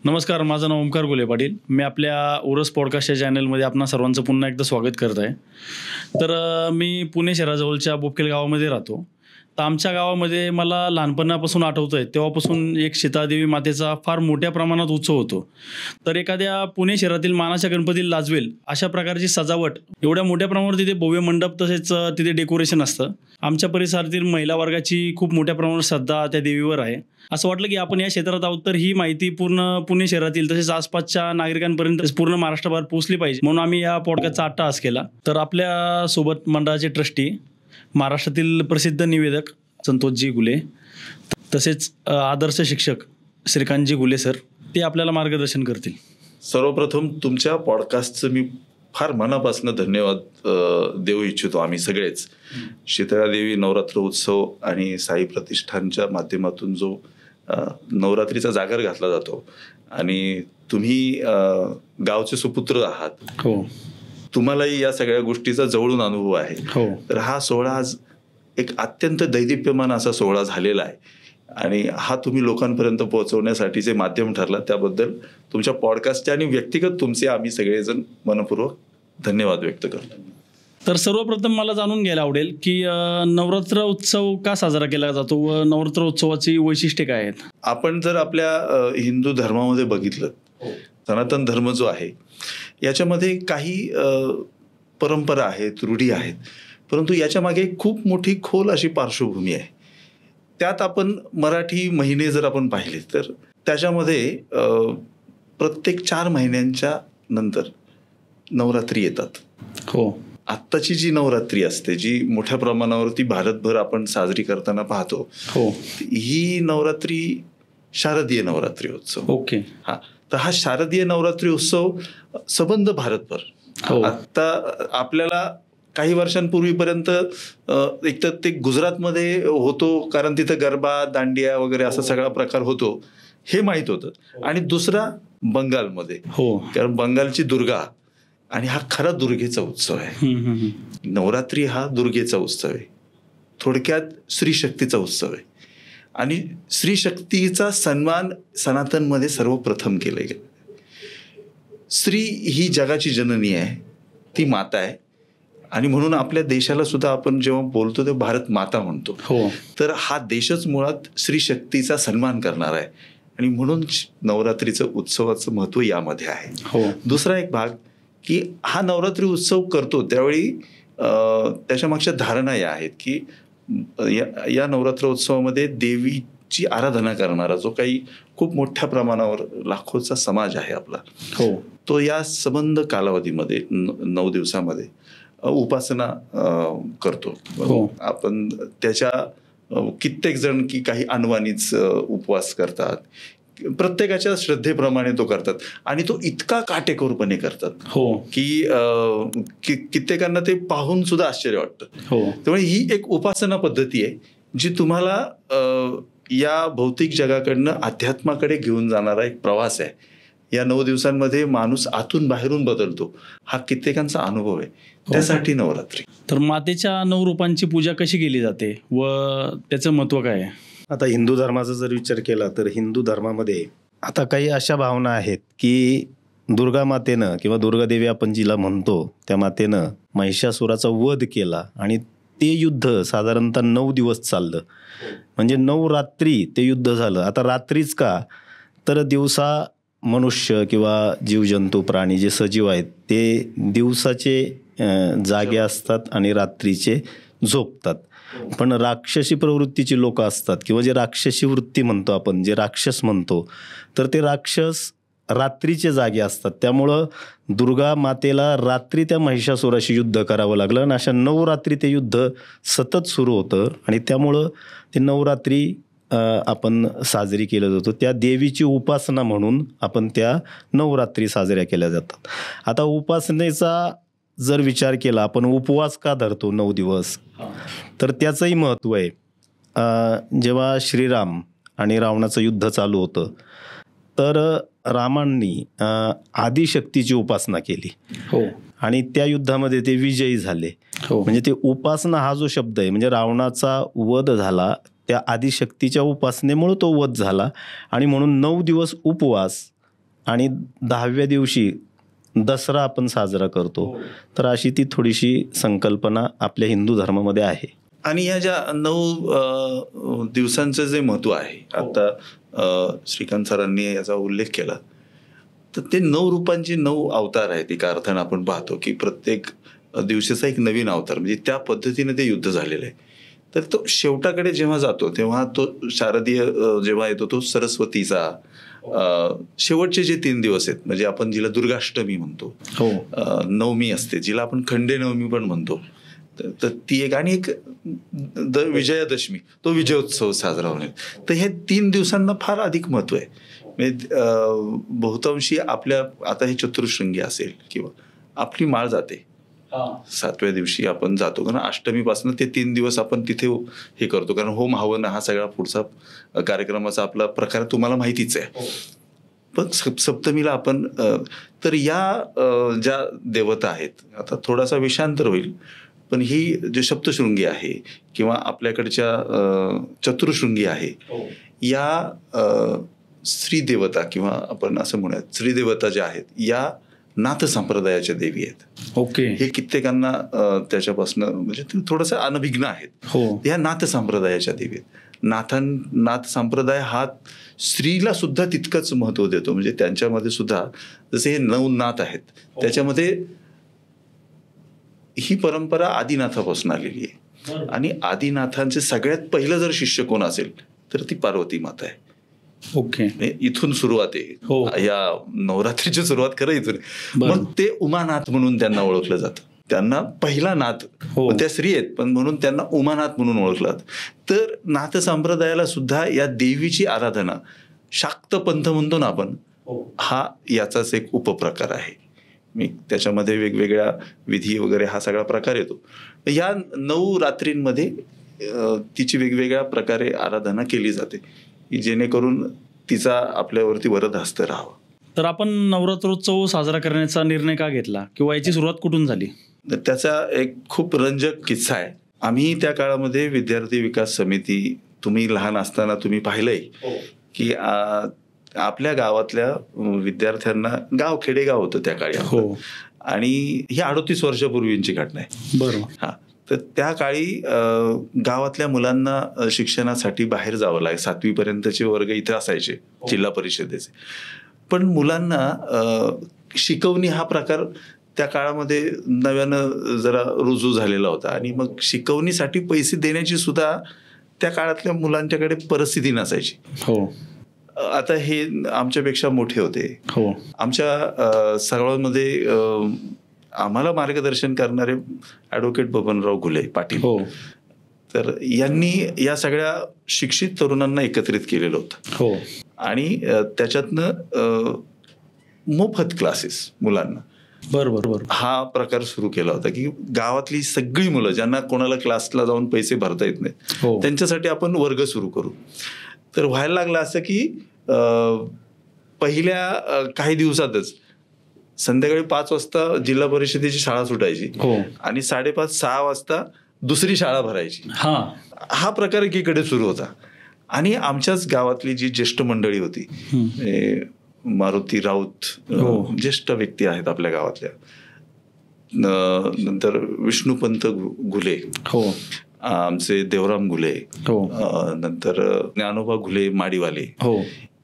नमस्कार, माझं नाव ओमकार गुले पाटील. मी आपल्या उरस पॉडकास्ट या चॅनलमध्ये आपणा सर्वांचं पुन्हा एकदा स्वागत करत आहे. तर मी पुणे शहराजवळच्या बोपखेल गावामध्ये राहतो. तर आमच्या गावामध्ये मला लहानपणापासून आठवतं आहे तेव्हापासून एक शीतळादेवी मातेचा फार मोठ्या प्रमाणात उत्सव होतो. तर एखाद्या पुणे शहरातील मानाच्या गणपतीला लाजवेल अशा प्रकारची सजावट, एवढ्या मोठ्या प्रमाणावर तिथे भव्य मंडप तसेच तिथे डेकोरेशन असतं. आमच्या परिसरातील महिला वर्गाची खूप मोठ्या प्रमाणावर श्रद्धा त्या देवीवर आहे. असं वाटलं की आपण या क्षेत्रात आहोत तर ही माहिती पूर्ण पुणे शहरातील तसेच आसपासच्या नागरिकांपर्यंत पूर्ण महाराष्ट्रभर पोहोचली पाहिजे, म्हणून आम्ही या पॉडकास्टचा अट्टाहास केला. तर आपल्या सोबत मंडळाचे ट्रस्टी, महाराष्ट्रातील प्रसिद्ध निवेदक संतोषजी गुले, तसेच आदर्श शिक्षक श्रीकांतजी गुले सर, ते आपल्याला मार्गदर्शन करतील. सर्वप्रथम तुमच्या पॉडकास्टचं मी फार मनापासून धन्यवाद देऊ इच्छितो. आम्ही सगळेच शीतळादेवी नवरात्र उत्सव आणि साई प्रतिष्ठानच्या माध्यमातून जो नवरात्रीचा जागर घातला जातो आणि तुम्ही गावचे सुपुत्र आहात, हो, तुम्हालाही या सगळ्या गोष्टीचा जवळून अनुभव आहे. हो. तर हा सोहळा आज एक अत्यंत दैदिप्यमान असा सोहळा झालेला आहे आणि हा तुम्ही लोकांपर्यंत पोहोचवण्यासाठीचे माध्यम ठरला, त्याबद्दल तुमच्या पॉडकास्टचे आणि व्यक्तिगत तुमचे आम्ही सगळेजण मनपूर्वक धन्यवाद व्यक्त करतो. तर सर्वप्रथम मला जाणून घ्यायला आवडेल की नवरात्र उत्सव का साजरा केला जातो व नवरात्र उत्सवाची वैशिष्ट्ये काय आहेत? आपण जर आपल्या हिंदू धर्मामध्ये बघितलं, सनातन धर्म जो आहे याच्यामध्ये काही परंपरा आहेत, रूढी आहेत, परंतु याच्या मागे खूप मोठी खोल अशी पार्श्वभूमी आहे. त्यात आपण मराठी महिने जर आपण पाहिले तर त्याच्यामध्ये प्रत्येक 4 महिन्यांच्या नंतर नवरात्री येतात. हो. आत्ताची जी नवरात्री असते, जी मोठ्या प्रमाणावरती भारतभर आपण साजरी करताना पाहतो, हो, ही नवरात्री शारदीय नवरात्री उत्सव. ओके. तर हा शारदीय नवरात्री उत्सव सबंध भारतभर. हो. आता आपल्याला काही वर्षांपूर्वीपर्यंत एक तर ते गुजरातमध्ये होतो कारण तिथं गरबा, दांडिया वगैरे असा सगळा प्रकार होतो हे माहीत होतं, आणि दुसरा बंगालमध्ये, हो, कारण बंगालची दुर्गा, आणि हा खरा दुर्गेचा उत्सव आहे. नवरात्री हा दुर्गेचा उत्सव आहे, थोडक्यात स्त्री शक्तीचा उत्सव आहे, आणि स्त्री शक्तीचा सन्मान सनातनमध्ये सर्वप्रथम केला गेला. स्त्री ही जगाची जननी आहे, ती माता आहे, आणि म्हणून आपल्या देशाला सुद्धा आपण जेव्हा बोलतो ते भारत माता म्हणतो. हो. तर हा देशच मुळात स्त्री शक्तीचा सन्मान करणार आहे, आणि म्हणून नवरात्रीचं उत्सवाचं महत्व यामध्ये आहे. हो. दुसरा एक भाग की हा नवरात्री उत्सव करतो त्यावेळी त्याच्या मागच्या धारणा या आहेत की या नवरात्र उत्सवामध्ये देवीची आराधना करणारा जो काही खूप मोठ्या प्रमाणावर लाखोचा समाज आहे आपला, हो, तो या संबंध कालावधीमध्ये 9 दिवसामध्ये उपासना करतो. हो. आपण त्याच्या कित्येक जण की काही अनवाणीच उपवास करतात, प्रत्येकाच्या श्रद्धेप्रमाणे तो करतात, आणि तो इतका काटेकोरपणे करतात, हो, की कित्येकांना ते पाहून सुद्धा आश्चर्य वाटतं. हो. त्यामुळे ही एक उपासना पद्धती आहे जी तुम्हाला या भौतिक जगाकडनं अध्यात्माकडे घेऊन जाणारा एक प्रवास आहे. या 9 दिवसांमध्ये माणूस आतून बाहेरून बदलतो, हा कित्येकांचा अनुभव आहे. त्यासाठी नवरात्री. तर मातेच्या 9 रूपांची पूजा कशी केली जाते व त्याचं महत्व काय आहे? आता हिंदू धर्माचा जर विचार केला तर हिंदू धर्मामध्ये आता काही अशा भावना आहेत की दुर्गा मातेनं किंवा दुर्गादेवी आपण जिला म्हणतो त्या मातेनं महिषासुराचा वध केला, आणि ते युद्ध साधारणतः 9 दिवस चाललं. म्हणजे 9 रात्री ते युद्ध झालं. आता रात्रीच का, तर दिवसा मनुष्य किंवा जीवजंतू प्राणी जे सजीव आहेत ते दिवसाचे जागे असतात आणि रात्रीचे झोपतात. पण राक्षसी प्रवृत्तीची लोक असतात किंवा जे राक्षसी वृत्ती म्हणतो आपण, जे राक्षस म्हणतो, तर ते राक्षस रात्रीचे जागे असतात. त्यामुळं दुर्गा मातेला रात्री त्या महिषासुराशी युद्ध करावं लागलं, आणि अशा 9 रात्री ते युद्ध सतत सुरू होतं, आणि त्यामुळं ते नवरात्री आपण साजरी केलं जातो. त्या देवीची उपासना म्हणून आपण त्या नवरात्री साजऱ्या केल्या जातात. आता उपासनेचा जर विचार केला, आपण उपवास का धरतो 9 दिवस, तर त्याचंही महत्त्व आहे. जेव्हा श्रीराम आणि रावणाचं युद्ध चालू होतं तर रामांनी आदिशक्तीची उपासना केली. हो. आणि त्या युद्धामध्ये ते विजयी झाले. हो. म्हणजे ते उपासना हा जो शब्द आहे, म्हणजे रावणाचा वध झाला त्या आदिशक्तीच्या उपासनेमुळे तो वध झाला, आणि म्हणून 9 दिवस उपवास आणि 10व्या दिवशी दसरा आपण साजरा करतो. तर अशी ती थोडीशी संकल्पना आपल्या हिंदू धर्मामध्ये आहे. आणि या ज्या 9 दिवसांचं जे महत्त्व आहे, आता श्रीकांत सरांनी याचा उल्लेख केला, तर ते 9 रूपांचे 9 अवतार आहेत. एका अर्थानं आपण पाहतो की प्रत्येक दिवसाचा एक नवीन अवतार, म्हणजे त्या पद्धतीने ते युद्ध झालेलं आहे. तर तो शेवटाकडे जेव्हा जातो तेव्हा तो शारदीय जेव्हा येतो तो सरस्वतीचा शेवटचे जे 3 दिवस आहेत, म्हणजे आपण जिला दुर्गाष्टमी म्हणतो, नवमी असते जिला आपण खंडे नवमी पण म्हणतो, तर ती एक, आणि एक विजयादशमी, तो विजयोत्सव साजरा होणे. तर हे 3 दिवसांना फार अधिक महत्व आहे. म्हणजे बहुतांशी आपल्या आता हे चतुर्शृंगी असेल किंवा आपली माळ जाते 7व्या दिवशी आपण जातो, कारण अष्टमीपासून ते 3 दिवस आपण तिथे हे करतो, कारण होम हवन हा सगळा पुढचा कार्यक्रमाचा आपला प्रकार तुम्हाला माहितीच आहे. पण सप्तमीला आपण तर या ज्या देवता आहेत, आता थोडासा विषांतर होईल, पण ही जे सप्तशृंगी आहे किंवा आपल्याकडच्या चतुर्शृंगी आहे, या स्त्री देवता किंवा आपण असं म्हणूयात स्त्री देवता ज्या आहेत, या नाथ संप्रदायाच्या देवी आहेत. ओके. हे कित्येकांना त्याच्यापासून म्हणजे थोडंसं अनभिज्ञ आहेत. या नाथ संप्रदायाच्या देवी आहेत. नाथ संप्रदाय हा स्त्रीला सुद्धा तितकंच महत्व देतो. म्हणजे त्यांच्यामध्ये सुद्धा जसे हे 9 नाथ आहेत, त्याच्यामध्ये ही परंपरा आदिनाथापासून आलेली आहे. आणि आदिनाथांचे सगळ्यात पहिलं जर शिष्य कोण असेल तर ती पार्वती माता आहे. ओके. इथून सुरुवात आहे, या नवरात्रीची सुरुवात खरं इथून. मग ते उमानाथ म्हणून त्यांना ओळखलं जातं. त्यांना पहिला नाथ, त्या स्त्री आहेत पण म्हणून त्यांना उमानाथ म्हणून ओळखलं जातं. तर नाथ संप्रदायाला सुद्धा या देवीची आराधना, शाक्त पंथ म्हणतो ना आपण, हा याचाच एक उपप्रकार आहे. मी त्याच्यामध्ये वेगवेगळ्या विधी वगैरे हा सगळा प्रकार येतो. या 9 रात्रींमध्ये तिची वेगवेगळ्या प्रकारे आराधना केली जाते, जेणेकरून तिचा आपल्यावरती वरदहस्त राहावा. तर आपण नवरात्रोत्सव साजरा करण्याचा निर्णय का घेतला किंवा याची सुरुवात कुठून झाली? त्याचा एक खूप रंजक किस्सा आहे. आम्ही त्या काळामध्ये विद्यार्थी विकास समिती, तुम्ही लहान असताना तुम्ही पाहिलंय की आपल्या गावातल्या विद्यार्थ्यांना, गाव खेडेगाव होतं त्या काळी, आणि ही 38 वर्षापूर्वींची घटना आहे. बरोबर. हा, तर त्या काळी गावातल्या मुलांना शिक्षणासाठी बाहेर जावं लागे. 7वी पर्यंतचे वर्ग इथे असायचे जिल्हा परिषदेचे, पण मुलांना शिकवणी हा प्रकार त्या काळामध्ये नव्यानं जरा रुजू झालेला होता. आणि मग शिकवणीसाठी पैसे देण्याची सुद्धा त्या काळातल्या मुलांच्याकडे परिस्थिती नसायची. आता हे आमच्यापेक्षा मोठे होते. आमच्या सर्वांमध्ये आम्हाला मार्गदर्शन करणारे ॲडव्होकेट बबनराव घुले पाटील, तर यांनी या सगळ्या शिक्षित तरुणांना एकत्रित केलेलं होतं. आणि त्याच्यातनं मोफत क्लासेस मुलांना, बरोबर, हा प्रकार सुरू केला होता की गावातली सगळी मुलं ज्यांना कोणाला क्लासला जाऊन पैसे भरता येत नाहीत त्यांच्यासाठी आपण वर्ग सुरू करू. तर व्हायला लागलं असं की पहिल्या काही दिवसातच संध्याकाळी 5 वाजता जिल्हा परिषदेची शाळा सुटायची आणि 5:30-6 वाजता दुसरी शाळा भरायची. हा प्रकार एकीकडे सुरू होता. आणि आमच्याच गावातली जी ज्येष्ठ मंडळी होती, मारुती राऊत ज्येष्ठ व्यक्ती आहेत आपल्या गावातल्या, नंतर विष्णुपंत घुले, आमचे देवराम घुले, नंतर ज्ञानोबा घुले माडीवाले,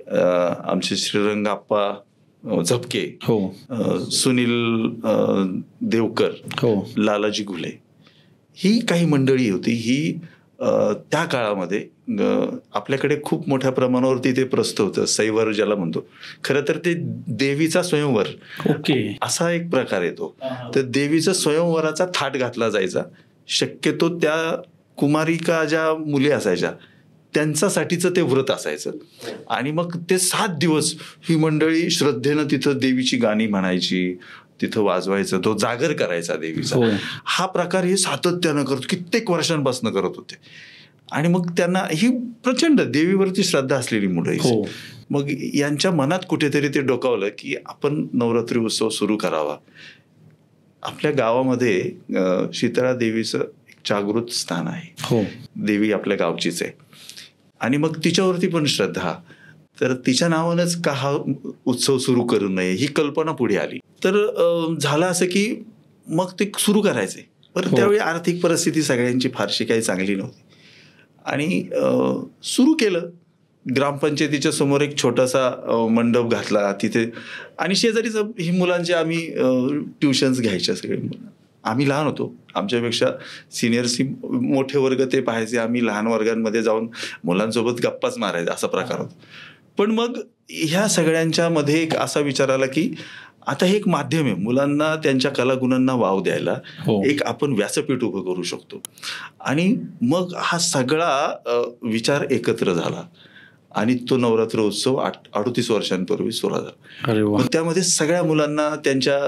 आमचे श्रीरंगाप्पा झपके, सुनील देवकर, लालाजी घुले, ही काही मंडळी होती. ही त्या काळामध्ये आपल्याकडे खूप मोठ्या प्रमाणावरती ते प्रस्थ होतं. सैवर ज्याला म्हणतो, खरं तर ते देवीचा स्वयंवर असा एक प्रकार येतो. तर देवीचा स्वयंवराचा थाट घातला जायचा. शक्यतो त्या कुमारिका ज्या मुली असायच्या त्यांच्यासाठीचं ते व्रत असायचं. आणि मग ते 7 दिवस ही मंडळी श्रद्धेनं तिथं देवीची गाणी म्हणायची, तिथं वाजवायचं, तो जागर करायचा देवीचा. हा प्रकार हे सातत्यानं करतो, कित्येक वर्षांपासून करत होते. आणि मग त्यांना ही प्रचंड देवीवरती श्रद्धा असलेली मुलं, मग यांच्या मनात कुठेतरी ते डोकावलं की आपण नवरात्री उत्सव सुरू करावा. आपल्या गावामध्ये शीतळा देवीचं एक जागृत स्थान आहे. देवी आपल्या गावचीच आहे आणि मग तिच्यावरती पण श्रद्धा. तर तिच्या नावानंच का हा उत्सव सुरू करू नये ही कल्पना पुढे आली. तर झालं असं की मग ते सुरू करायचे. पण त्यावेळी आर्थिक परिस्थिती सगळ्यांची फारशी काही चांगली नव्हती आणि सुरू केलं. ग्रामपंचायतीच्या समोर एक छोटासा मंडप घातला तिथे आणि शेजारीच ही मुलांचे आम्ही ट्युशन्स घ्यायच्या सगळे मुलं. आम्ही लहान होतो, आमच्यापेक्षा सिनियर्सची मोठे वर्ग ते पाहायचे, आम्ही लहान वर्गांमध्ये जाऊन मुलांसोबत गप्पाच मारायचा असा प्रकार होता. पण मग ह्या सगळ्यांच्या मध्ये एक असा विचार आला की आता हे एक माध्यम आहे मुलांना त्यांच्या कलागुणांना वाव द्यायला. एक आपण व्यासपीठ उभं करू शकतो. आणि मग हा सगळा विचार एकत्र झाला आणि तो नवरात्र उत्सव 38 वर्षांपूर्वी सुरू झाला. मग त्यामध्ये सगळ्या मुलांना त्यांच्या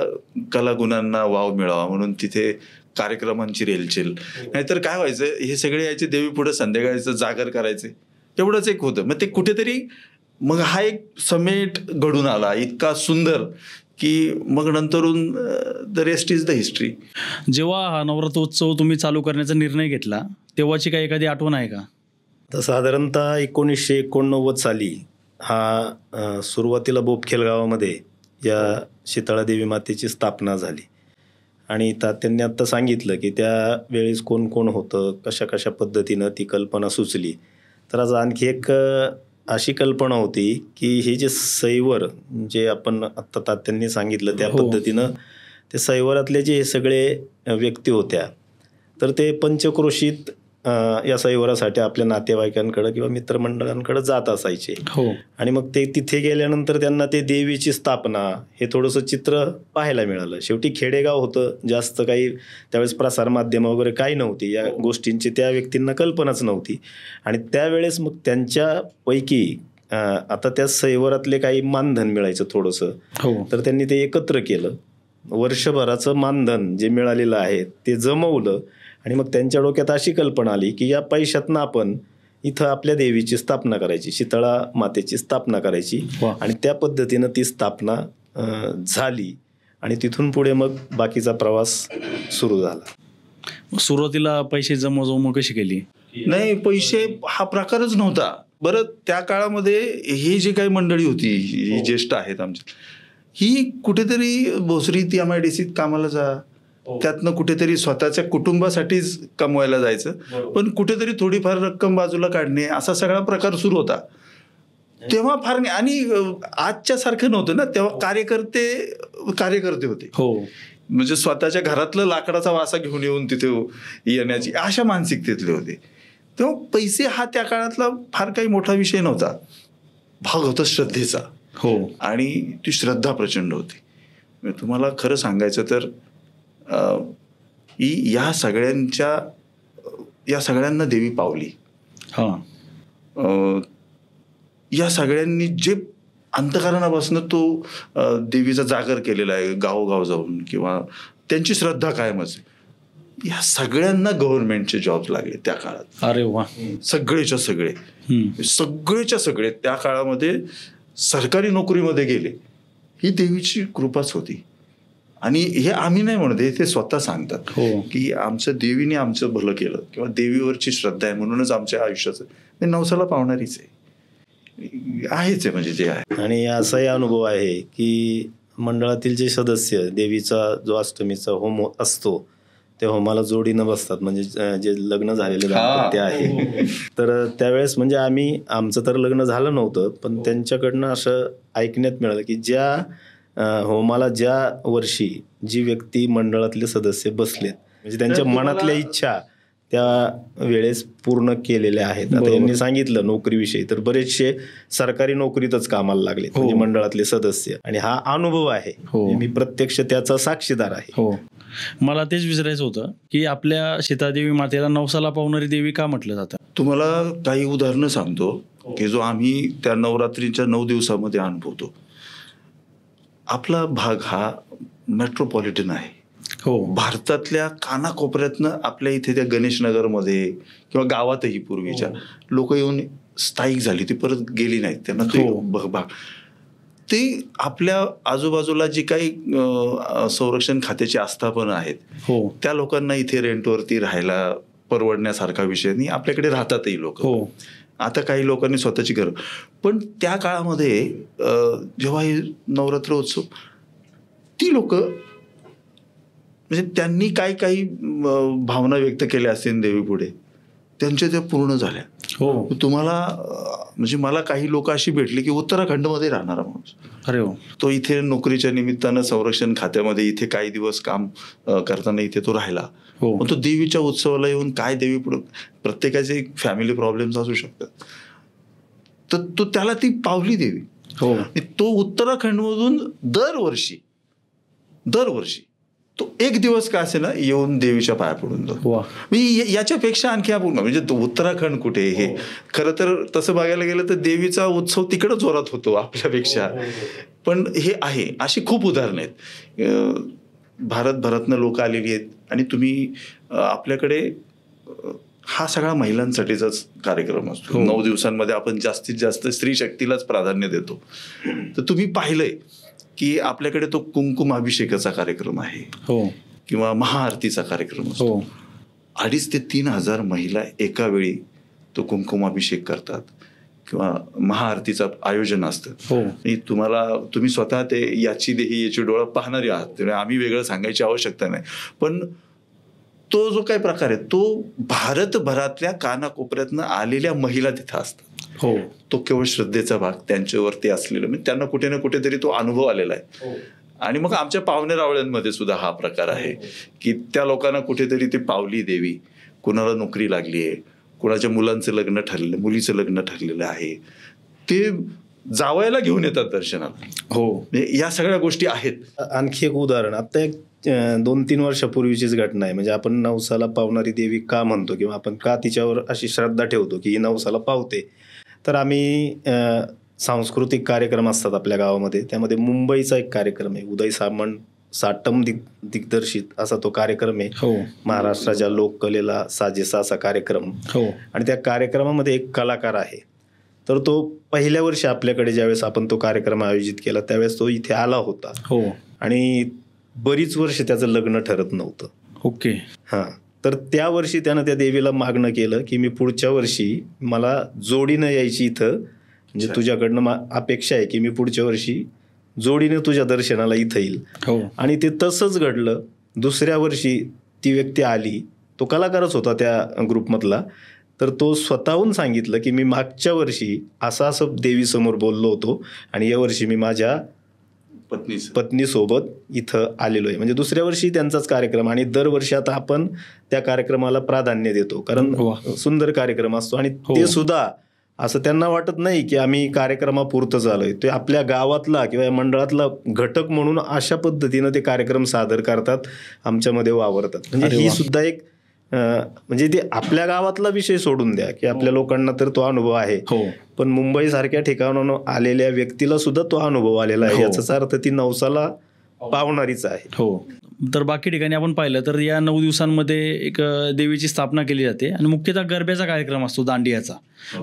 कलागुणांना वाव मिळावा म्हणून तिथे कार्यक्रमांची रेलचेल. नाहीतर काय व्हायचं, हे सगळे यायचे देवी पुढे संध्याकाळचं जागर करायचे, एवढंच एक होतं. मग ते कुठेतरी मग हा एक समेट घडून आला इतका सुंदर की मग नंतरून the rest is the history. जेव्हा हा नवरात्रोत्सव तुम्ही चालू करण्याचा निर्णय घेतला तेव्हाची काही एखादी आठवण आहे का? तर साधारणतः 1989 साली हा सुरुवातीला बोपखेल गावामध्ये या शीतळा देवी मातेची स्थापना झाली आणि त्यांनी आत्ता सांगितलं की त्यावेळेस कोण कोण होतं, कशा कशा पद्धतीनं ती कल्पना सुचली. तर आज आणखी एक अशी कल्पना होती की हे जे सैवर जे आपण आत्ता तात्यांनी सांगितलं त्या पद्धतीनं ते सैवरातले जे सगळे व्यक्ती होत्या तर ते पंचक्रोशीत या सैवरासाठी आपल्या नातेवाईकांकडे किंवा मित्रमंडळांकडे जात असायचे. आणि मग ते तिथे गेल्यानंतर त्यांना ते देवीची स्थापना हे थोडंसं चित्र पाहायला मिळालं. शेवटी खेडेगाव होतं, जास्त काही त्यावेळेस प्रसारमाध्यमं वगैरे काही नव्हती, या गोष्टींची त्या व्यक्तींना कल्पनाच नव्हती. आणि त्यावेळेस मग त्यांच्यापैकी आता त्या सैवरातले काही मानधन मिळायचं थोडंसं, तर त्यांनी ते एकत्र केलं. वर्षभराचं मानधन जे मिळालेलं आहे ते जमवलं आणि मग त्यांच्या डोक्यात अशी कल्पना आली की या पैशातनं आपण इथं आपल्या देवीची स्थापना करायची, शीतळा मातेची स्थापना करायची. आणि त्या पद्धतीनं ती स्थापना झाली आणि तिथून पुढे मग बाकीचा प्रवास सुरू झाला. सुरुवातीला पैसे जमव कशी केली? नाही, पैसे हा प्रकारच नव्हता. बरं, त्या काळामध्ये ही जी काही मंडळी होती, ही ज्येष्ठ आहेत आमची, ही कुठेतरी भोसरी ती MIDCत कामाला जा, त्यातनं कुठेतरी स्वतःच्या कुटुंबासाठीच कमवायला जायचं, पण कुठेतरी थोडीफार रक्कम बाजूला काढणे असा सगळा प्रकार सुरू होता. तेव्हा फार नाही. आणि आजच्या सारखं नव्हतं ना, तेव्हा कार्यकर्ते होते. म्हणजे स्वतःच्या घरातलं लाकडाचा वासा घेऊन येऊन तिथे येण्याची अशा मानसिकतेतले होते. तेव्हा पैसे हा त्या काळातला फार काही मोठा विषय नव्हता. भाग होता श्रद्धेचा. आणि ती श्रद्धा प्रचंड होती. तुम्हाला खरं सांगायचं तर या सगळ्यांना देवी पावली. या सगळ्यांनी जे अंतःकरणापासून तो देवीचा जागर केलेला आहे गावोगाव जाऊन, किंवा त्यांची श्रद्धा कायमच, या सगळ्यांना गव्हर्नमेंटचे जॉब लागले त्या काळात. अरे वा. सगळेच्या सगळे त्या काळामध्ये सरकारी नोकरीमध्ये गेले. ही देवीची कृपाच होती. आणि हे आम्ही नाही म्हणत, ते स्वतः सांगतात की आमचं देवीने आमचं भलं केलं किंवा देवीवरची श्रद्धा आहे म्हणूनच आमच्या आयुष्याचं नवसाला पावणारीच आहेच आहे म्हणजे जे आहे. आणि असाही अनुभव आहे की मंडळातील जे सदस्य देवीचा जो अष्टमीचा होम असतो त्या होमाला जोडीनं बसतात, म्हणजे जे लग्न झालेले दाम्पत्य आहे. तर त्यावेळेस म्हणजे आमचं तर लग्न झालं नव्हतं, पण त्यांच्याकडनं असं ऐकण्यात मिळालं की ज्या होमाला ज्या वर्षी जी व्यक्ती मंडळातले सदस्य बसलेत, म्हणजे त्यांच्या मनातल्या इच्छा त्या वेळेस पूर्ण केलेल्या आहेत. आता यांनी सांगितलं नोकरीविषयी, तर बरेचसे सरकारी नोकरीतच कामाला लागले म्हणजे मंडळातले सदस्य. आणि हा अनुभव आहे, मी प्रत्यक्ष त्याचा साक्षीदार आहे. मला तेच विचारायचं होतं की आपल्या शीतळादेवी मातेला नवसाला पावणारी देवी का म्हटलं जातं? तुम्हाला काही उदाहरणं सांगतो की जो आम्ही त्या नवरात्रीच्या 9 दिवसामध्ये अनुभवतो. आपला भाग हा मेट्रोपॉलिटन आहे. भारतातल्या कानाकोपऱ्यातनं आपल्या इथे त्या गणेशनगरमध्ये किंवा गावातही पूर्वीच्या लोक येऊन स्थायिक झाली, ती परत गेली नाहीत. त्यांना तो भाग ते आपल्या आजूबाजूला जी काही संरक्षण खात्याची आस्थापनं आहेत त्या लोकांना इथे रेंटवरती राहायला परवडण्यासारखा विषय नाही. आपल्याकडे राहतातही लोक. आता काही लोकांनी स्वतःची घरं. पण त्या काळामध्ये जेव्हा हे नवरात्र उत्सव, ती लोक म्हणजे त्यांनी काही भावना व्यक्त केल्या असतील देवीपुढे, त्यांच्या त्या पूर्ण झाल्या. हो. तुम्हाला म्हणजे मला काही लोक अशी भेटली की उत्तराखंडमध्ये राहणारा माणूस, अरे हो, तो इथे नोकरीच्या निमित्तानं संरक्षण खात्यामध्ये इथे काही दिवस काम करताना इथे तो राहिला. हो. मग तो देवीच्या उत्सवाला येऊन काय देवी पुढे, प्रत्येकाचे फॅमिली प्रॉब्लेम्स असू शकतात, तर तो त्याला ती पावली देवी. हो. तो उत्तराखंडमधून दरवर्षी तो एक दिवस का असे ना येऊन देवीच्या पाया पडून जातो. वा. म्हणजे याच्यापेक्षा आणखी आपण म्हणजे तो उत्तराखंड कुठे, हे खरं तर तसं बघायला गेलं तर देवीचा उत्सव तिकडं जोरात होतो आपल्यापेक्षा. पण हे आहे, अशी खूप उदाहरणं आहेत. भारतभरातनं लोक आलेली आहेत. आणि तुम्ही आपल्याकडे हा सगळा महिलांसाठीचाच कार्यक्रम असतो. 9 दिवसांमध्ये आपण जास्तीत जास्त स्त्री शक्तीलाच प्राधान्य देतो. तर तुम्ही पाहिलंय की आपल्याकडे तो कुंकुमाभिषेकाचा कार्यक्रम आहे, हो, किंवा महाआरतीचा कार्यक्रम असतो. 2,500 ते 3,000 महिला एका वेळी तो कुंकुमाभिषेक करतात किंवा महाआरतीचं आयोजन असतं. तुम्ही स्वतः ते याची देही याची डोळा पाहणारी आहात, त्यामुळे आम्ही वेगळं सांगायची आवश्यकता नाही. पण तो जो काही प्रकार आहे तो भारतभरातल्या कानाकोपऱ्यातनं आलेल्या महिला तिथं असतात. हो. तो केवळ श्रद्धेचा भाग त्यांच्यावरती असलेला, म्हणजे त्यांना कुठे ना कुठेतरी तो अनुभव आलेला आहे. आणि मग आमच्या पाहुणे रावळ्यांमध्ये सुद्धा हा प्रकार आहे की त्या लोकांना कुठेतरी ती पावली देवी, कुणाला नोकरी लागली आहे, कुणाच्या मुलांचं लग्न ठरलेलं, मुलीचं लग्न ठरलेलं आहे, ते जावयाला घेऊन येतात दर्शनाला. हो. या सगळ्या गोष्टी आहेत. आणखी एक उदाहरण, आता एक 2-3 वर्षापूर्वीचीच घटना आहे. म्हणजे आपण नवसाला पावणारी देवी का म्हणतो किंवा आपण का तिच्यावर अशी श्रद्धा ठेवतो की ही नवसाला पावते, तर आम्ही सांस्कृतिक कार्यक्रम असतात आपल्या गावामध्ये. त्यामध्ये मुंबईचा एक कार्यक्रम आहे, उदय साटम दिग्दर्शित असा तो कार्यक्रम आहे. हो. महाराष्ट्राच्या लोककलेला साजेसा असा कार्यक्रम. हो. आणि त्या कार्यक्रमामध्ये एक कलाकार आहे. तर तो पहिल्या वर्षी आपल्याकडे ज्यावेळेस आपण तो कार्यक्रम आयोजित केला त्यावेळेस तो इथे आला होता. हो. आणि बरीच वर्ष त्याचं लग्न ठरत नव्हतं. ओके. हां. तर त्या वर्षी त्यानं त्या देवीला मागणं केलं की मी पुढच्या वर्षी मला जोडीनं यायची इथं, म्हणजे तुझ्याकडनं अपेक्षा आहे की मी पुढच्या वर्षी जोडीने तुझ्या दर्शनाला इथं येईल. हो. आणि ते तसंच घडलं. दुसऱ्या वर्षी ती व्यक्ती आली, तो कलाकारच होता त्या ग्रुपमधला. तर तो स्वतःहून सांगितलं की मी मागच्या वर्षी असं देवीसमोर बोललो होतो आणि यावर्षी मी माझ्या पत्नीसोबत इथं आलेलो आहे. म्हणजे दुसऱ्या वर्षी त्यांचाच कार्यक्रम. आणि दरवर्षी आता आपण त्या कार्यक्रमाला प्राधान्य देतो, कारण सुंदर कार्यक्रम असतो. आणि ते सुद्धा असं त्यांना वाटत नाही की आम्ही कार्यक्रमापुरतं झालोय, ते आपल्या गावातला किंवा मंडळातला घटक म्हणून अशा पद्धतीनं ते कार्यक्रम सादर करतात, आमच्यामध्ये वावरतात. म्हणजे ही सुद्धा एक म्हणजे ते आपल्या गावातला विषय सोडून द्या की आपल्या लोकांना तर तो अनुभव आहे, पण मुंबई सारख्या ठिकाणाहून आलेल्या व्यक्तीला सुद्धा तो अनुभव आलेला आहे. याचाच अर्थ ती नवसाला पावणारीच आहे. हो. तर बाकी ठिकाणी आपण पाहिलं तर या 9 दिवसांमध्ये एक देवीची स्थापना केली जाते आणि मुख्यतः गरब्याचा कार्यक्रम असतो, दांडियाचा.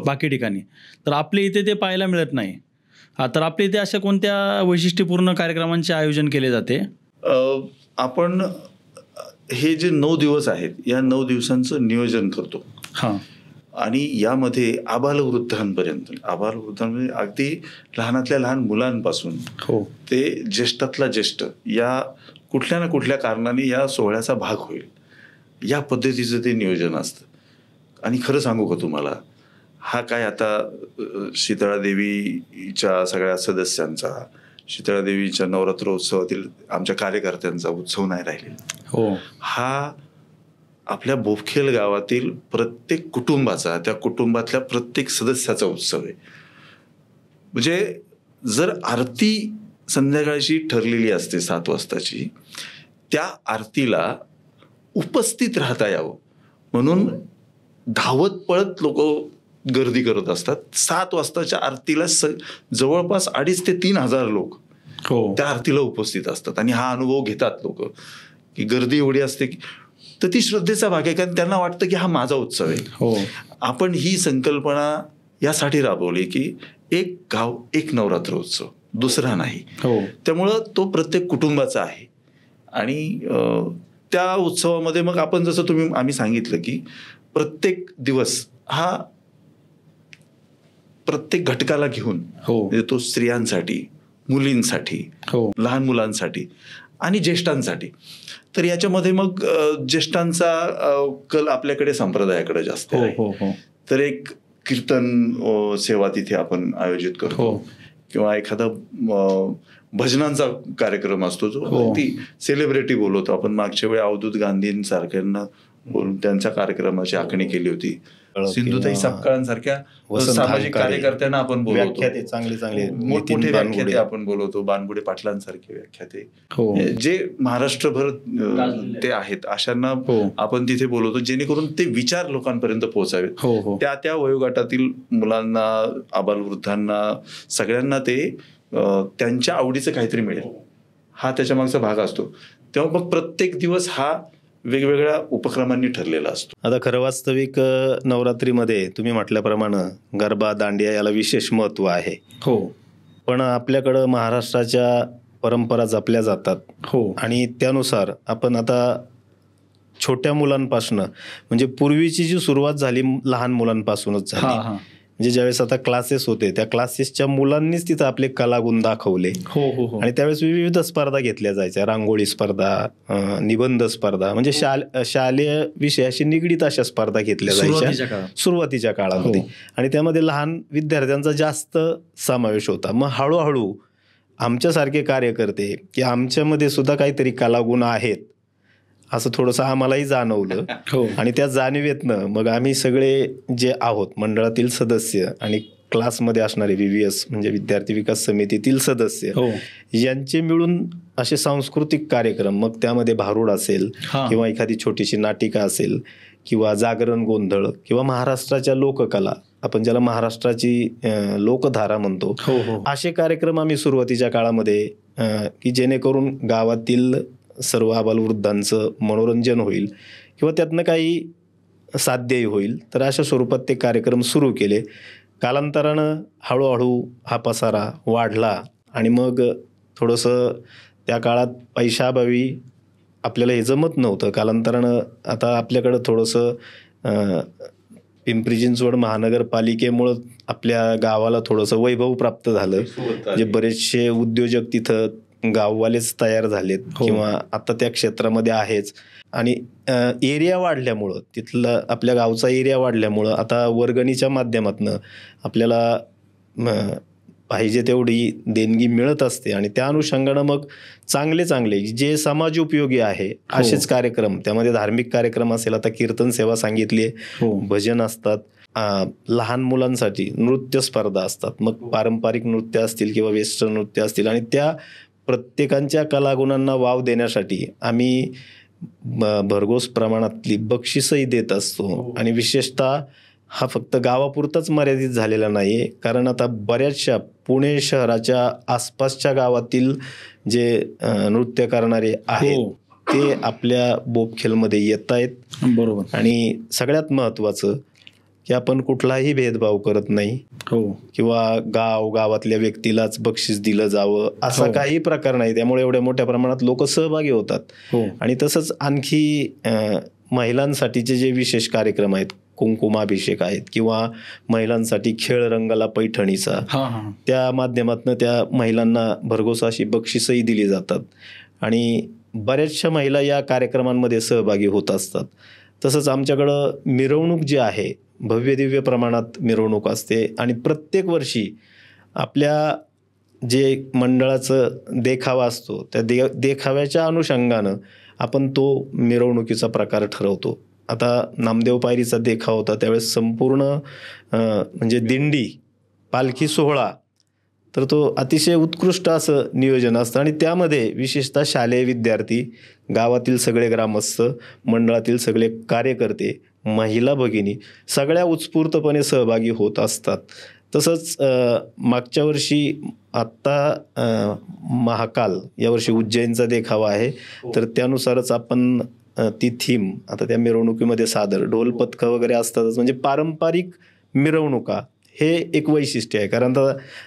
बाकी ठिकाणी तर आपल्या इथे ते पाहायला मिळत नाही. तर आपल्या इथे अशा कोणत्या वैशिष्ट्यपूर्ण कार्यक्रमांचे आयोजन केले जाते? आपण हे जे 9 दिवस आहेत या 9 दिवसांचं नियोजन करतो. हां. आणि यामध्ये आबालवृद्धांपर्यंत, आबालवृद्धांमध्ये अगदी लहानातल्या लहान मुलांपासून ते ज्येष्ठातला ज्येष्ठ या कुठल्या ना कुठल्या कारणाने या सोहळ्याचा भाग होईल, या पद्धतीचं ते नियोजन असतं. आणि खरं सांगू का तुम्हाला, हा काय आता शीतळा देवीच्या सगळ्या सदस्यांचा, शीतळा देवीच्या नवरात्रोत्सवातील आमच्या कार्यकर्त्यांचा उत्सव नाही राहिलेला. हा आपल्या बोपखेल गावातील प्रत्येक कुटुंबाचा, त्या कुटुंबातल्या प्रत्येक सदस्याचा उत्सव आहे. म्हणजे जर आरती संध्याकाळची ठरलेली असते 7 वाजताची, त्या आरतीला उपस्थित राहता यावं म्हणून धावत पळत लोक गर्दी करत असतात. 7 वाजताच्या आरतीला जवळपास 2,500 ते 3,000 लोक त्या आरतीला उपस्थित असतात. आणि हा अनुभव घेतात लोक की गर्दी एवढी असते की, तर ती श्रद्धेचा भाग आहे, कारण त्यांना वाटतं की हा माझा उत्सव आहे. आपण ही संकल्पना यासाठी राबवली की एक गाव एक नवरात्र उत्सव, दुसरा नाही. त्यामुळं तो प्रत्येक कुटुंबाचा आहे. आणि त्या उत्सवामध्ये मग आपण जसं आम्ही सांगितलं की प्रत्येक दिवस हा प्रत्येक घटकाला घेऊन हो म्हणजे तो स्त्रियांसाठी, मुलींसाठी, हो लहान मुलांसाठी आणि ज्येष्ठांसाठी. तर याच्यामध्ये मग ज्येष्ठांचा कल आपल्याकडे संप्रदायाकडे जास्त हो आहे. हो हो तर एक कीर्तन सेवा तिथे आपण आयोजित करतो हो. किंवा एखादा भजनांचा कार्यक्रम असतो जो हो. ती सेलिब्रिटी बोलवतो आपण. मागच्या वेळी अवधूत गांधींसारख्यांना बोलून त्यांच्या कार्यक्रमाची आखणी केली होती. सिंधुताई सपकाळांसारख्या सामाजिक कार्यकर्त्यांना आपण बोलवतो. चांगले चांगले मोठमोठे व्याख्याते आपण बोलवतो. बानगुडे पाटलांसारखे व्याख्याते हो. जे महाराष्ट्रभर ते आहेत अशांना हो. आपण तिथे बोलवतो, जेणेकरून ते विचार लोकांपर्यंत पोहोचावेत. हो हो त्या त्या वयोगटातील मुलांना, आबालवृद्धांना, सगळ्यांना ते त्यांच्या आवडीचं काहीतरी मिळेल हा त्याच्या मागचा भाग असतो. तेव्हा मग प्रत्येक दिवस हा वेगवेगळ्या उपक्रमांनी ठरलेला असतो. आता खरं वास्तविक नवरात्रीमध्ये तुम्ही म्हटल्याप्रमाणे गरबा, दांडिया याला विशेष महत्त्व आहे. हो पण आपल्याकडं महाराष्ट्राच्या परंपरा जपल्या जातात हो आणि त्यानुसार आपण आता छोट्या मुलांपासनं म्हणजे पूर्वीची जी सुरुवात झाली लहान मुलांपासूनच हा झाली. हा म्हणजे ज्यावेळेस आता क्लासेस होते त्या क्लासेसच्या मुलांनीच तिथं आपले कलागुण दाखवले हो हो हो आणि त्यावेळेस विविध स्पर्धा घेतल्या जायच्या. रांगोळी स्पर्धा, निबंध स्पर्धा, म्हणजे शालेय विषयाशी निगडीत अशा स्पर्धा घेतल्या जायच्या सुरुवातीच्या काळामध्ये. हो. आणि त्यामध्ये लहान विद्यार्थ्यांचा जास्त समावेश होता. मग हळूहळू आमच्यासारखे कार्यकर्ते की आमच्यामध्ये सुद्धा काहीतरी कलागुण आहेत असं थोडंसं आम्हालाही जाणवलं. हो आणि त्या जाणीवेतनं मग आम्ही सगळे जे आहोत मंडळातील सदस्य आणि क्लासमध्ये असणारे VVS म्हणजे विद्यार्थी विकास समितीतील सदस्य हो यांचे मिळून असे सांस्कृतिक कार्यक्रम, मग त्यामध्ये भारूड असेल हा. किंवा एखादी छोटीशी नाटिका असेल किंवा जागरण गोंधळ किंवा महाराष्ट्राच्या लोककला, आपण ज्याला महाराष्ट्राची लोकधारा म्हणतो, हो हो असे कार्यक्रम आम्ही सुरुवातीच्या काळामध्ये की जेणेकरून गावातील सर्व आबालवृद्धांचं मनोरंजन होईल किंवा त्यातनं काही साध्यही होईल, तर अशा स्वरूपात ते कार्यक्रम सुरू केले. कालांतरानं हळूहळू हा पसारा वाढला आणि मग थोडंसं त्या काळात पैशाअभावी आपल्याला हे जमत नव्हतं. कालांतरानं आता आपल्याकडं थोडंसं पिंपरी चिंचवड महानगरपालिकेमुळं आपल्या गावाला थोडंसं वैभव प्राप्त झालं. म्हणजे बरेचसे उद्योजक तिथं गाववालेच तयार झालेत हो. किंवा आता त्या क्षेत्रामध्ये आहेच. आणि एरिया वाढल्यामुळं, तिथलं आपल्या गावचा एरिया वाढल्यामुळं आता वर्गणीच्या माध्यमातनं आपल्याला पाहिजे तेवढी देणगी मिळत असते आणि त्या अनुषंगानं मग चांगले चांगले जे समाज उपयोगी आहे असेच कार्यक्रम, त्यामध्ये धार्मिक कार्यक्रम असेल, आता कीर्तन सेवा सांगितली, हो भजन असतात, लहान मुलांसाठी नृत्य स्पर्धा असतात, मग पारंपरिक नृत्य असतील किंवा वेस्टर्न नृत्य असतील आणि त्या प्रत्येकांच्या कलागुणांना वाव देण्यासाठी आम्ही भरघोस प्रमाणातली बक्षीसही देत असतो. आणि विशेषतः हा फक्त गावापुरताच मर्यादित झालेला नाही आहे, कारण आता बऱ्याचशा पुणे शहराच्या आसपासच्या गावातील जे नृत्य करणारे आहेत ते आपल्या बोपखेलमध्ये येत आहेत. बरोबर. आणि सगळ्यात महत्त्वाचं की आपण कुठलाही भेदभाव करत नाही हो किंवा गावातल्या व्यक्तीलाच बक्षीस दिलं जावं असा काही प्रकार नाही. त्यामुळे एवढ्या मोठ्या प्रमाणात लोक सहभागी होतात. हो आणि तसंच आणखी महिलांसाठीचे जे विशेष कार्यक्रम आहेत, कुंकुमाभिषेक आहेत किंवा महिलांसाठी खेळ रंगाला पैठणीचा, हा हा त्या माध्यमातून त्या महिलांना भरघोस अशी बक्षीसही दिली जातात आणि बऱ्याचशा महिला या कार्यक्रमांमध्ये सहभागी होत असतात. तसंच आमच्याकडं मिरवणूक जी आहे, भव्य दिव्य प्रमाणात मिरवणूक असते आणि प्रत्येक वर्षी आपल्या जे मंडळाचं देखावा असतो त्या देखाव्याच्या अनुषंगानं आपण तो मिरवणुकीचा प्रकार ठरवतो. आता नामदेव पायरीचा देखावा होता, त्यावेळेस संपूर्ण म्हणजे दिंडी, पालखी सोहळा, तर तो अतिशय उत्कृष्ट असं नियोजन असतं आणि त्यामध्ये विशेषतः शालेय विद्यार्थी, गावातील सगळे ग्रामस्थ, मंडळातील सगळे कार्यकर्ते, महिला भगिनी सगळ्या उत्स्फूर्तपणे सहभागी होत असतात. तसंच मागच्या वर्षी आत्ता महाकाल यावर्षी उज्जैनचा देखावा आहे, तर त्यानुसारच आपण ती थीम आता त्या मिरवणुकीमध्ये सादर ढोल पथकं वगैरे असतातच. म्हणजे पारंपरिक मिरवणुका हे एक वैशिष्ट्य आहे. कारण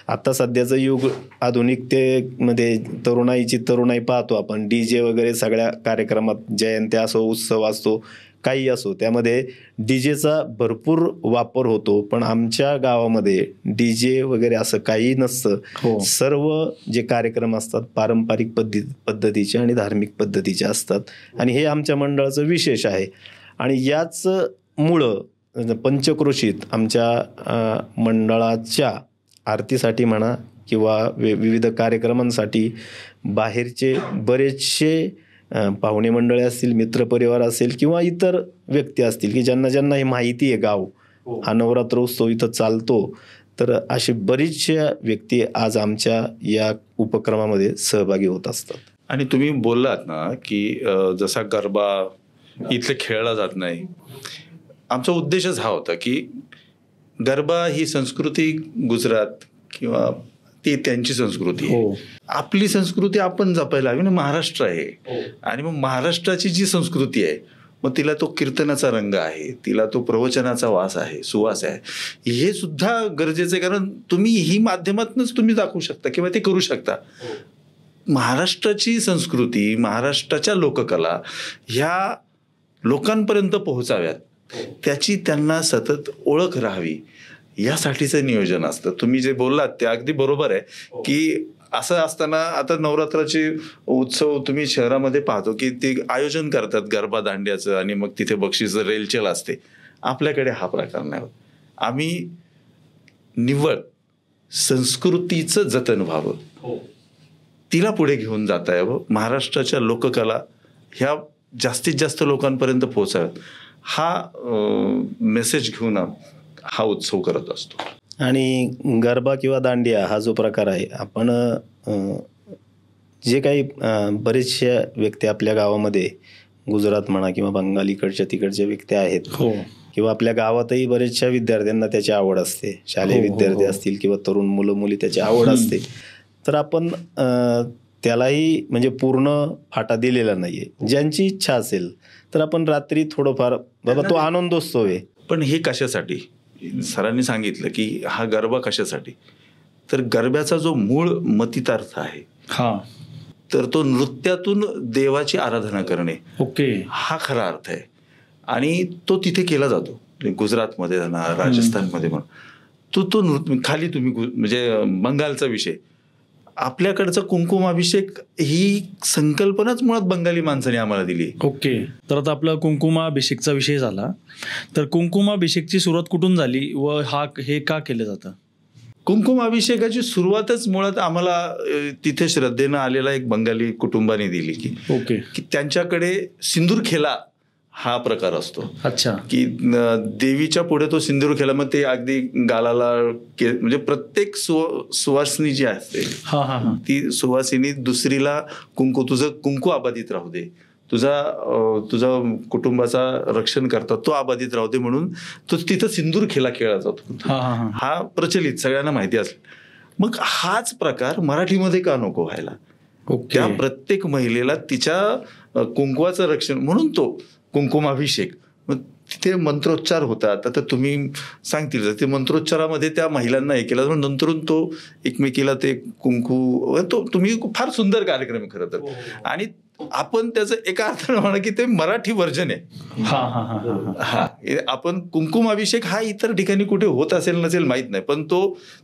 आता सध्याचं युग आधुनिकतेमध्ये तरुणाई पाहतो आपण, DJ वगैरे सगळ्या कार्यक्रमात, जयंत्या असो, उत्सव असतो, काही असो, त्यामध्ये डीजेचा भरपूर वापर होतो, पण आमच्या गावामध्ये डीजे वगैरे असं काही नसतं. हो. सर्व जे कार्यक्रम असतात पारंपरिक पद्धतीचे आणि धार्मिक पद्धतीचे असतात, आणि हे आमच्या मंडळाचं विशेष आहे. आणि याच मुळं पंचक्रोशीत आमच्या मंडळाच्या आरतीसाठी म्हणा किंवा विविध कार्यक्रमांसाठी बाहेरचे बरेचसे पाहुणे मंडळी असतील, मित्रपरिवार असेल किंवा इतर व्यक्ती असतील की ज्यांना हे माहिती आहे गाव हा नवरात्र उत्सव इथं चालतो, तर अशी बरीचशा व्यक्ती आज आमच्या या उपक्रमामध्ये सहभागी होत असतात. आणि तुम्ही बोललात ना की जसा गरबा इथले खेळला जात नाही, आमचा उद्देशच हा होता की गरबा ही संस्कृती गुजरात किंवा ती त्यांची संस्कृती आहे. आपली संस्कृती आपण जपायला हवी ना. महाराष्ट्र आहे आणि मग महाराष्ट्राची जी संस्कृती आहे मग तिला तो कीर्तनाचा रंग आहे, तिला तो प्रवचनाचा वास आहे, सुवास आहे, हे सुद्धा गरजेचं आहे. कारण तुम्ही ही माध्यमातूनच तुम्ही दाखवू शकता किंवा ते करू शकता. महाराष्ट्राची संस्कृती, महाराष्ट्राच्या लोककला ह्या लोकांपर्यंत पोहोचाव्यात, त्याची त्यांना सतत ओळख राहावी, यासाठीचं नियोजन असतं. तुम्ही जे बोललात ते अगदी बरोबर आहे की असं असताना आता नवरात्राचे उत्सव तुम्ही शहरामध्ये पाहतो की ते आयोजन करतात गरबा दांड्याचं आणि मग तिथे बक्षीस रेलचेल असते. आपल्याकडे हा प्रकार नाही होत. आम्ही निव्वळ संस्कृतीचं जतन व्हावं, तिला पुढे घेऊन जाता यावं, महाराष्ट्राच्या लोककला ह्या जास्तीत जास्त लोकांपर्यंत पोहोचाव्यात, हा मेसेज घेऊन हा उत्सव करत असतो. आणि गरबा किंवा दांडिया हा जो प्रकार आहे, आपण जे काही बरेचशा व्यक्ती आपल्या गावामध्ये गुजरात म्हणा किंवा बंगालीकडच्या तिकडच्या व्यक्ती आहेत किंवा आपल्या गावातही बरेचशा विद्यार्थ्यांना त्याची आवड असते, शालेय विद्यार्थी असतील किंवा तरुण मुलं मुली त्याची आवड असते, तर आपण त्यालाही म्हणजे पूर्ण फाटा दिलेला नाहीये. ज्यांची इच्छा असेल तर आपण रात्री थोडंफार बाबा तो आनंदोत्सव आहे. पण हे कशासाठी सरांनी सांगितलं की हा गरबा कशासाठी, तर गरब्याचा जो मूळ मतितार्थ आहे तर तो नृत्यातून देवाची आराधना करणे, हा खरा अर्थ आहे. आणि तो तिथे केला जातो. गुजरातमध्ये म्हणा, राजस्थानमध्ये म्हणा, तो नृत्य खाली तुम्ही म्हणजे बंगालचा विषय, आपल्याकडचा कुंकुमाभिषेक ही संकल्पनाच मुळात बंगाली माणसाने आम्हाला दिली. तर आता आपला कुंकुमाभिषेकचा विषय झाला, तर कुंकुमाभिषेकची सुरुवात कुठून झाली व हे का केलं जातं? कुंकुमाभिषेकाची सुरुवातच मुळात आम्हाला तिथे श्रद्धेनं आलेला एक बंगाली कुटुंबाने दिली की त्यांच्याकडे सिंदूर खेला हा प्रकार असतो. अच्छा. की देवीच्या पुढे तो सिंदूर खेळा, मग ते अगदी गालाला म्हणजे प्रत्येक सुवासिनी जी असते ती सुवासिनी दुसरीला तुझं कुंकू आबादित राहू दे, तुझा कुटुंबाचा रक्षण करतात तो आबादित राहू दे म्हणून तो तिथं सिंदूर खेळा केला जातो. हा प्रचलित सगळ्यांना माहिती असेल. मग हाच प्रकार मराठीमध्ये का नको व्हायला? त्या प्रत्येक महिलेला तिच्या कुंकवाचं रक्षण म्हणून तो कुंकुमाभिषेक. मग तिथे मंत्रोच्चार होतात. आता तुम्ही सांगतील ते मंत्रोच्चारामध्ये त्या महिलांना हे केलं, नंतरून तो एकमेकीला ते कुंकू, तो तुम्ही फार सुंदर कार्यक्रम खरं तर. आणि आपण त्याचं एका अर्थानं म्हणा की ते मराठी व्हर्जन आहे. आपण कुंकुमाभिषेक हा इतर ठिकाणी कुठे होत असेल नसेल माहित नाही, पण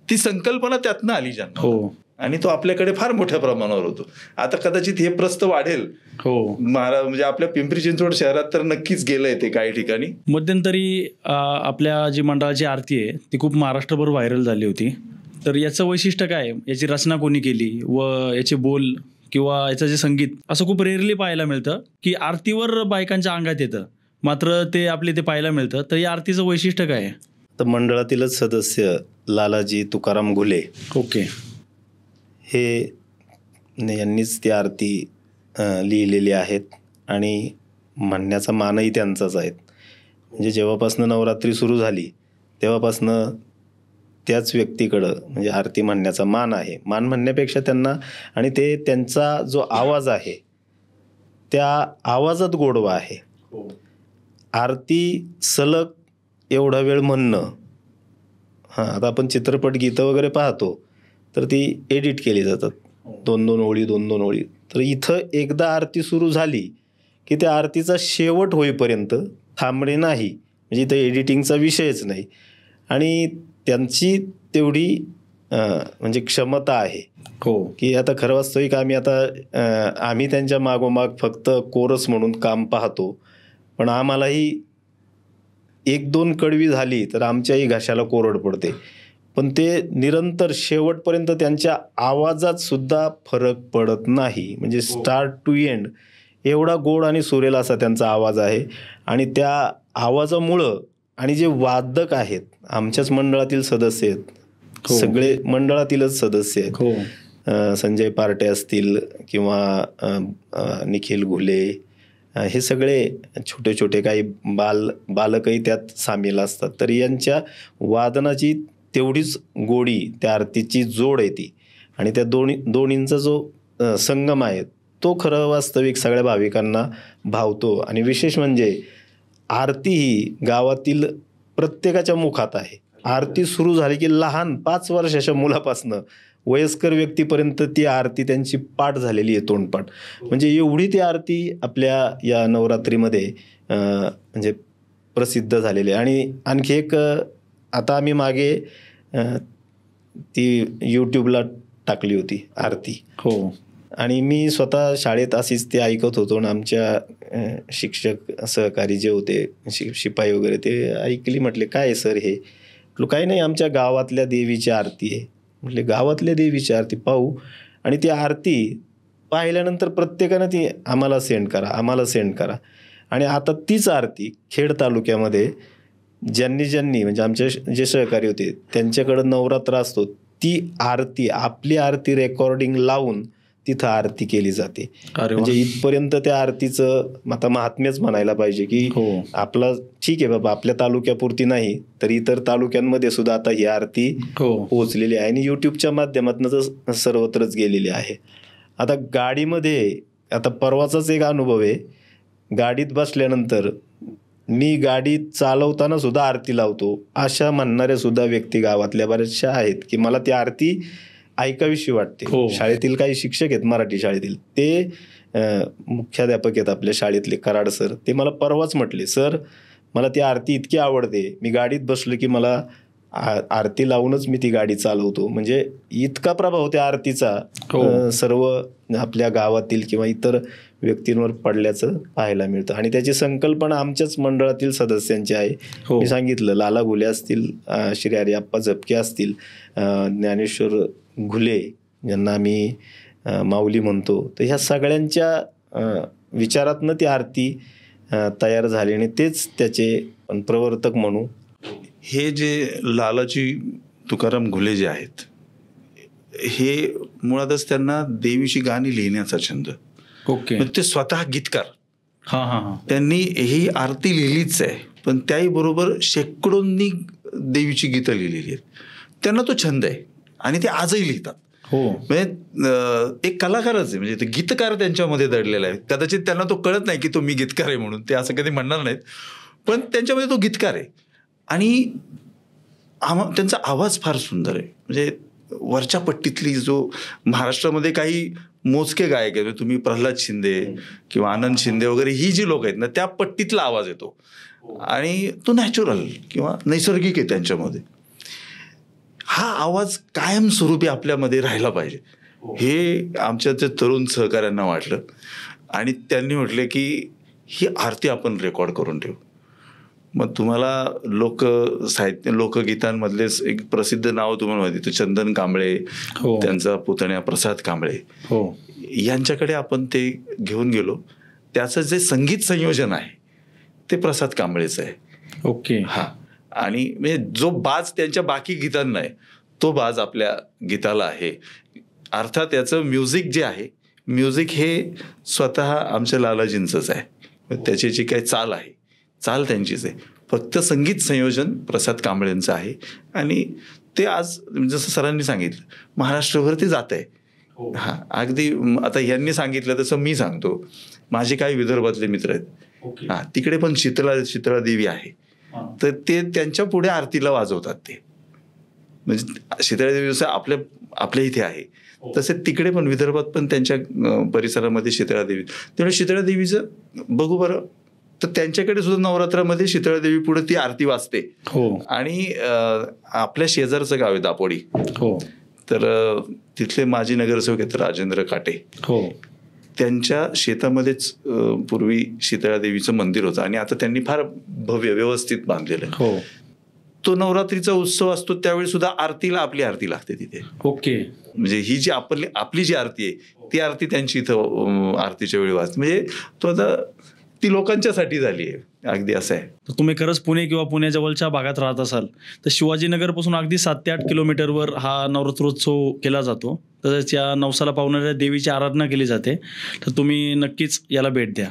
ती संकल्पना त्यातनं आली ज्यांना, आणि तो आपल्याकडे फार मोठ्या प्रमाणावर होतो. आता कदाचित हे प्रस्त वाढेल. म्हणजे आपल्या पिंपरी चिंचवड शहरात तर नक्कीच गेलंय ते काही ठिकाणी. मध्यंतरी आपल्या जी मंडळाची आरती आहे ती खूप महाराष्ट्रभर व्हायरल झाली होती. तर याचं वैशिष्ट्य काय, याची रचना कोणी केली व याचे बोल किंवा याचं जे संगीत, असं खूप रेअरली पाहायला मिळतं की आरतीवर बायकांच्या अंगात येतं, मात्र ते पाहायला मिळतं. तर या आरतीचं वैशिष्ट्य काय आहे? तर मंडळातीलच सदस्य लालाजी तुकाराम घुले हे यांनीच ती आरती लिहिलेली आहेत आणि म्हणण्याचा मानही त्यांचाच आहे. म्हणजे जेव्हापासनं नवरात्री सुरू झाली तेव्हापासनं त्याच व्यक्तीकडं म्हणजे आरती म्हणण्याचा मान आहे. मान म्हणण्यापेक्षा त्यांना, आणि ते त्यांचा जो आवाज आहे त्या आवाजात गोडवा आहे. आरती सलग एवढा वेळ म्हणणं, आता आपण चित्रपट गीतं वगैरे पाहतो तर ती एडिट केली जातात, 2-2 ओळी 2-2 ओळी. तर इथं एकदा आरती सुरू झाली की त्या आरतीचा शेवट होईपर्यंत थांबणे नाही, म्हणजे इथं एडिटिंगचा विषयच नाही. आणि त्यांची तेवढी म्हणजे क्षमता आहे हो की आता खरं वास्तविक आम्ही त्यांच्या मागोमाग फक्त कोरस म्हणून काम पाहतो, पण आम्हालाही 1-2 कडवी झाली तर आमच्याही घशाला कोरड पडते. पण ते निरंतर शेवटपर्यंत त्यांच्या आवाजात सुद्धा फरक पडत नाही, म्हणजे स्टार्ट टू एंड एवढा गोड आणि सुरेल असा त्यांचा आवाज आहे. आणि त्या आवाजामुळं आणि जे वादक आहेत, आमच्याच मंडळातील सदस्य आहेत, हो. सगळे मंडळातीलच सदस्य आहेत. हो संजय पार्टे असतील किंवा निखिल घुले, हे सगळे छोटे छोटे काही बालकही त्यात सामील असतात. तर यांच्या वादनाची तेवढीच गोडी, त्या आरतीची जोड आहे ती. आणि त्या दोन्हींचा जो संगम आहे तो खरं वास्तविक सगळ्या भाविकांना भावतो. आणि विशेष म्हणजे आरती ही गावातील प्रत्येकाच्या मुखात आहे. आरती सुरू झाली की लहान 5 वर्षाच्या मुलापासनं वयस्कर व्यक्तीपर्यंत ती आरती त्यांची पाठ झालेली आहे, तोंडपाठ. म्हणजे एवढी ती आरती आपल्या या नवरात्रीमध्ये म्हणजे प्रसिद्ध झालेली आहे. आणि आणखी एक आता आम्ही मागे ती यूट्यूबला टाकली होती आरती. हो आणि मी स्वतः शाळेत अशीच ते ऐकत होतो आणि आमच्या शिक्षक सहकारी जे होते, शिपाई वगैरे, ते ऐकली. म्हटले काय सर हे? म्हटलं काही नाही, आमच्या गावातल्या देवीची आरती आहे. म्हटले गावातल्या देवीची आरती पाहू. आणि ती आरती पाहिल्यानंतर प्रत्येकानं ती आम्हाला सेंड करा. आणि आता तीच आरती खेड तालुक्यामध्ये ज्यांनी म्हणजे आमचे जे सहकारी होते त्यांच्याकडं नवरात्र असतो, ती आरती, आपली आरती रेकॉर्डिंग लावून तिथं आरती केली जाते. म्हणजे इथपर्यंत त्या आरतीचं आता महात्म्यच म्हणायला पाहिजे की आपला ठीक आहे बाबा, आपल्या तालुक्यापुरती नाही तर इतर तालुक्यांमध्ये सुद्धा आता ही आरती पोहोचलेली आहे. आणि यूट्यूबच्या माध्यमातून तर सर्वत्रच गेलेली आहे. आता गाडीमध्ये, आता परवाचाच एक अनुभव आहे, गाडीत बसल्यानंतर मी गाडी चालवताना सुद्धा आरती लावतो अशा म्हणणाऱ्या सुद्धा व्यक्ती गावातल्या बऱ्याचशा आहेत की मला ती आरती ऐकावीशी वाटते. शाळेतील काही शिक्षक आहेत मराठी शाळेतील, ते मुख्याध्यापक आहेत आपल्या शाळेतले, कराड सर, ते मला परवाच म्हटले, सर मला ती आरती इतकी आवडते, मी गाडीत बसलो की मला आरती लावूनच मी ती गाडी चालवतो. म्हणजे इतका प्रभाव त्या आरतीचा सर्व आपल्या गावातील किंवा इतर व्यक्तींवर पडल्याचं पाहायला मिळतं. आणि त्याची संकल्पना आमच्याच मंडळातील सदस्यांची आहे. मी सांगितलं, लाला घुले असतील, श्री हरिअप्पा झपके असतील, ज्ञानेश्वर घुले ज्यांना आम्ही माऊली म्हणतो, तर ह्या सगळ्यांच्या विचारातनं ती आरती तयार झाली आणि तेच त्याचे प्रवर्तक म्हणू. हे जे लालाजी तुकाराम घुले जे आहेत, हे मुळातच त्यांना देवीची गाणी लिहिण्याचा छंद. ते स्वतः गीतकार. त्यांनी ही आरती लिहिलीच आहे, पण त्याही बरोबर शेकडोंनी देवीची गीतं लिहिलेली आहेत. त्यांना तो छंद आहे आणि ते आजही लिहितात. म्हणजे एक कलाकारच आहे, म्हणजे ते गीतकार त्यांच्यामध्ये दडलेला आहे. कदाचित त्यांना तो कळत नाही की तो मी गीतकार आहे म्हणून, ते असं कधी म्हणणार नाहीत, पण त्यांच्यामध्ये तो गीतकार आहे. आणि त्यांचा आवाज फार सुंदर आहे. म्हणजे वरच्या पट्टीतली जो महाराष्ट्रामध्ये काही मोजके गायक आहेत, तुम्ही प्रल्हाद शिंदे किंवा आनंद शिंदे वगैरे ही जी लोक आहेत ना, त्या पट्टीतला आवाज येतो आणि तो नॅचरल किंवा नैसर्गिक आहे त्यांच्यामध्ये. हा आवाज कायमस्वरूपी आपल्यामध्ये राहिला पाहिजे, हे आमच्या ते तरुण सहकाऱ्यांना वाटलं. आणि त्यांनी म्हटले की ही आरती आपण रेकॉर्ड करून ठेवू. मग तुम्हाला लोकगीतांमधलेच एक प्रसिद्ध नाव तुम्हाला माहिती, चंदन कांबळे, त्यांचा पुतण्या प्रसाद कांबळे, यांच्याकडे आपण ते घेऊन गेलो. त्याचं जे संगीत संयोजन आहे ते प्रसाद कांबळेचं आहे. आणि म्हणजे जो बाज त्यांच्या बाकी गीतांना आहे तो बाज आपल्या गीताला आहे. अर्थात याचं म्युझिक जे आहे, म्युझिक हे स्वतः आमच्या लालाजींचंच आहे. त्याची जी काही चाल आहे, चाल त्यांचीच आहे, फक्त संगीत संयोजन प्रसाद कांबळेंचं आहे. आणि ते आज जसं सरांनी सांगितलं महाराष्ट्रभर ते जात आहे. अगदी आता यांनी सांगितलं तसं मी सांगतो, माझे काही विदर्भातले मित्र आहेत, तिकडे पण शीतळा देवी आहे, तर ते त्यांच्या पुढे आरतीला वाजवतात. ते म्हणजे शीतळा देवी जसं आपल्या इथे आहे तसे तिकडे पण विदर्भात पण त्यांच्या परिसरामध्ये शीतळा देवी. त्यामुळे शीतळा देवीचं बघू बरं, तर त्यांच्याकडे सुद्धा नवरात्रामध्ये शीतळादेवी पुढे ती आरती वाजते. हो आणि आपल्या शेजारचं गाव आहे दापोडी. हो तर तिथले माजी नगरसेवक आहेत राजेंद्र काटे. हो त्यांच्या शेतामध्येच पूर्वी शीतळादेवीचं मंदिर होतं आणि आता त्यांनी फार भव्य व्यवस्थित बांधलेलं आहे. हो तो नवरात्रीचा उत्सव असतो त्यावेळी सुद्धा आरतीला आपली आरती लागते तिथे. ओके. म्हणजे ही जी आपली जी आरती आहे ती आरती त्यांची इथं आरतीच्या वेळी वाजते. म्हणजे तो आता ती लोकांच्यासाठी झाली आहे. अगदी असं आहे. तर तुम्ही खरंच पुणे किंवा पुण्याजवळच्या भागात राहत असाल तर शिवाजीनगरपासून अगदी 7 ते 8 किलोमीटरवर हा नवरात्रोत्सव केला जातो. तसेच या नवसाला पावणाऱ्या देवीची आराधना केली जाते. तर तुम्ही नक्कीच याला भेट द्या.